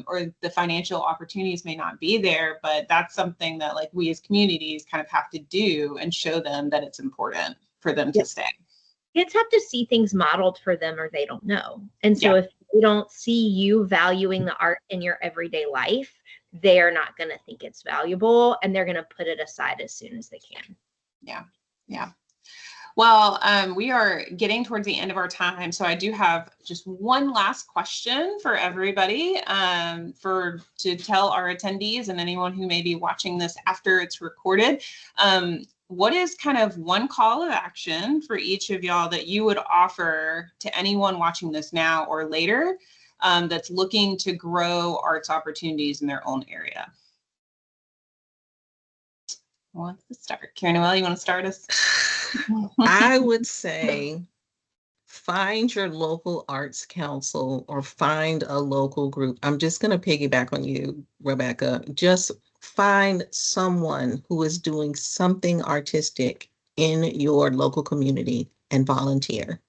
or the financial opportunities may not be there. But that's something that like we as communities kind of have to do and show them that it's important for them to stay. Kids have to see things modeled for them or they don't know. And so if they don't see you valuing the art in your everyday life, they're not going to think it's valuable, and they're going to put it aside as soon as they can. Yeah. Yeah. Well, we are getting towards the end of our time. So I do have just one last question for everybody, to tell our attendees and anyone who may be watching this after it's recorded. What is kind of one call of action for each of y'all that you would offer to anyone watching this now or later, that's looking to grow arts opportunities in their own area? Who wants to start? Carrie Noel, you want to start us? I would say find your local arts council or find a local group. I'm just going to piggyback on you, Rebecca. Just find someone who is doing something artistic in your local community and volunteer.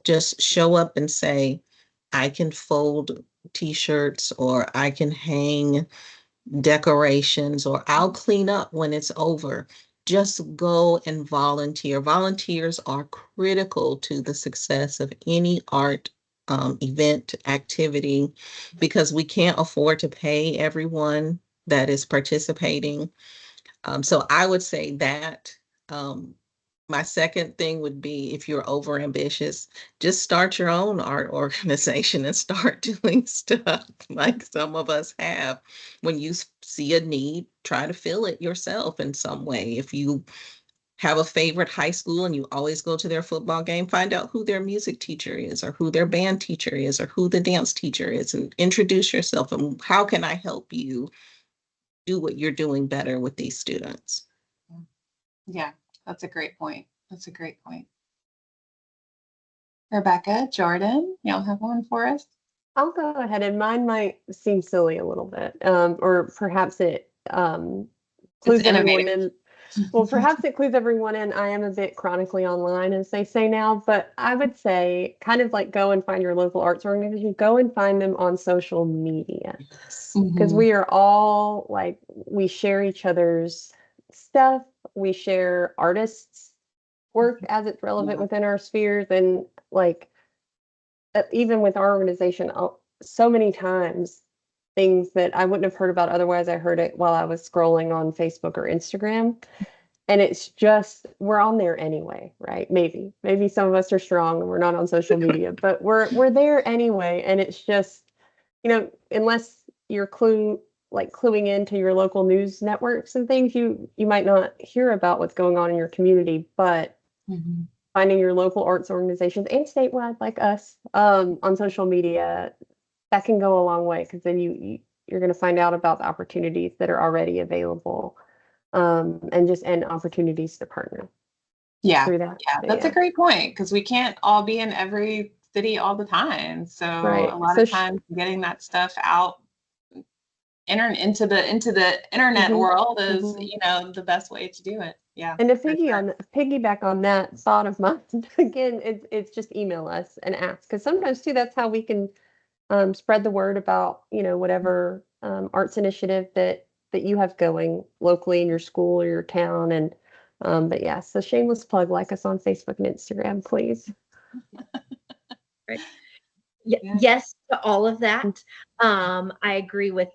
Just show up and say, I can fold t-shirts, or I can hang decorations, or I'll clean up when it's over. Just go and volunteer. Volunteers are critical to the success of any art event, activity, because we can't afford to pay everyone that is participating. So I would say that. My second thing would be, if you're over ambitious, just start your own art organization and start doing stuff like some of us have. When you see a need, try to fill it yourself in some way. If you have a favorite high school and you always go to their football game, find out who their music teacher is, or who their band teacher is, or who the dance teacher is, and introduce yourself. And how can I help you do what you're doing better with these students? Yeah, that's a great point. That's a great point. Rebecca, Jordan, y'all have one for us? I'll go ahead, and mine might seem silly a little bit, or perhaps it clues everyone in. Well, perhaps it clues everyone in. I am a bit chronically online, as they say now, but I would say kind of like go and find your local arts organization. Go and find them on social media, because we are all like, we share each other's stuff. We share artists' work as it's relevant within our spheres, and like even with our organization, so many times things that I wouldn't have heard about otherwise, I heard it while I was scrolling on Facebook or Instagram. And it's just, we're on there anyway, right? Maybe some of us are strong and we're not on social media, but we're there anyway. And it's just, you know, unless you're cluing into your local news networks and things, you might not hear about what's going on in your community, but finding your local arts organizations and statewide like us on social media, that can go a long way, because then you're going to find out about the opportunities that are already available, and opportunities to partner. Through that. Yeah, that's a great point, because we can't all be in every city all the time. So a lot of times getting that stuff out into the internet world is, Mhm. you know, the best way to do it. Yeah. And to for sure. piggyback on that thought of mine, again, it's just email us and ask, because sometimes too, that's how we can spread the word about, you know, whatever arts initiative that you have going locally in your school or your town. And but yeah, so shameless plug, like us on Facebook and Instagram, please. Right. Yeah. Yes to all of that. I agree with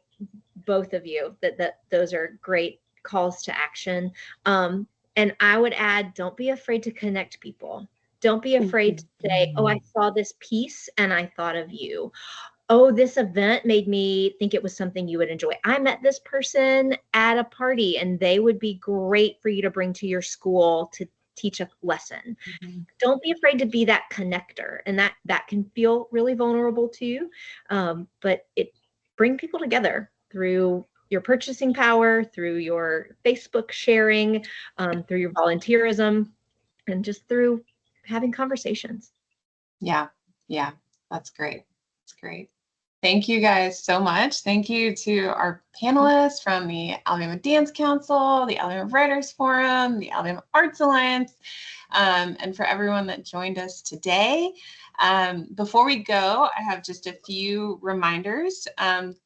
both of you that those are great calls to action. And I would add, don't be afraid to connect people. Don't be afraid to say, oh, I saw this piece and I thought of you. Oh, this event made me think it was something you would enjoy. I met this person at a party and they would be great for you to bring to your school to teach a lesson. Mm-hmm. Don't be afraid to be that connector, and that can feel really vulnerable to you. But it bring people together through your purchasing power, through your Facebook sharing, through your volunteerism, and just through having conversations. Yeah. Yeah. That's great. That's great. Thank you guys so much. Thank you to our panelists from the Alabama Dance Council, the Alabama Writers Forum, the Alabama Arts Alliance, and for everyone that joined us today. Before we go, I have just a few reminders.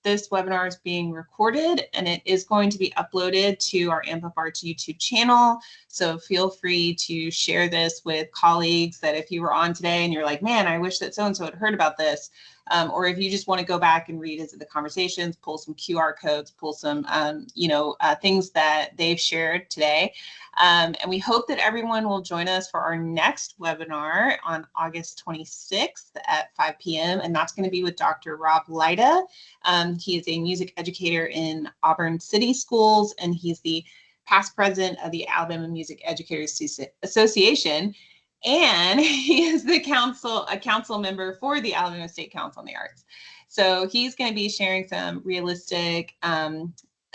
This webinar is being recorded and it is going to be uploaded to our Amplify Arts YouTube channel. So feel free to share this with colleagues that if you were on today and you're like, man, I wish that so-and-so had heard about this. Or if you just want to go back and revisit the conversations, pull some QR codes, pull some, things that they've shared today. And we hope that everyone will join us for our next webinar on August 26th at 5 p.m. And that's going to be with Dr. Rob Lyda. He is a music educator in Auburn City Schools, and he's the past president of the Alabama Music Educators Association. And he is a council member for the Alabama State Council on the Arts. So he's going to be sharing some realistic,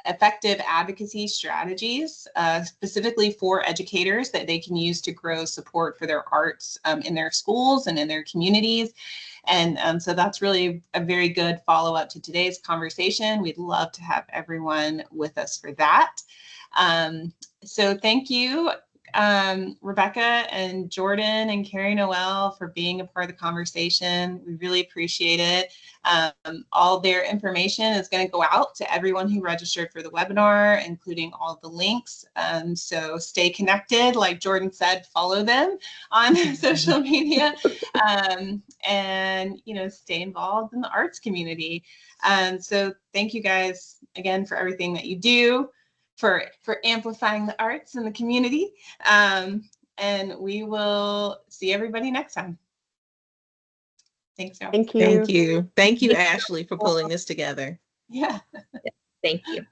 effective advocacy strategies, specifically for educators that they can use to grow support for their arts in their schools and in their communities. And so that's really a very good follow-up to today's conversation. We'd love to have everyone with us for that. So thank you, Rebecca and Jordan and Carrie Noel, for being a part of the conversation. We really appreciate it. All their information is going to go out to everyone who registered for the webinar, including all the links. So stay connected. Like Jordan said, follow them on social media, and stay involved in the arts community. So thank you guys again for everything that you do for amplifying the arts in the community. And we will see everybody next time. Thanks, y'all. Thank you. Thank you. Thank you, Ashley, for pulling this together. Yeah. Thank you.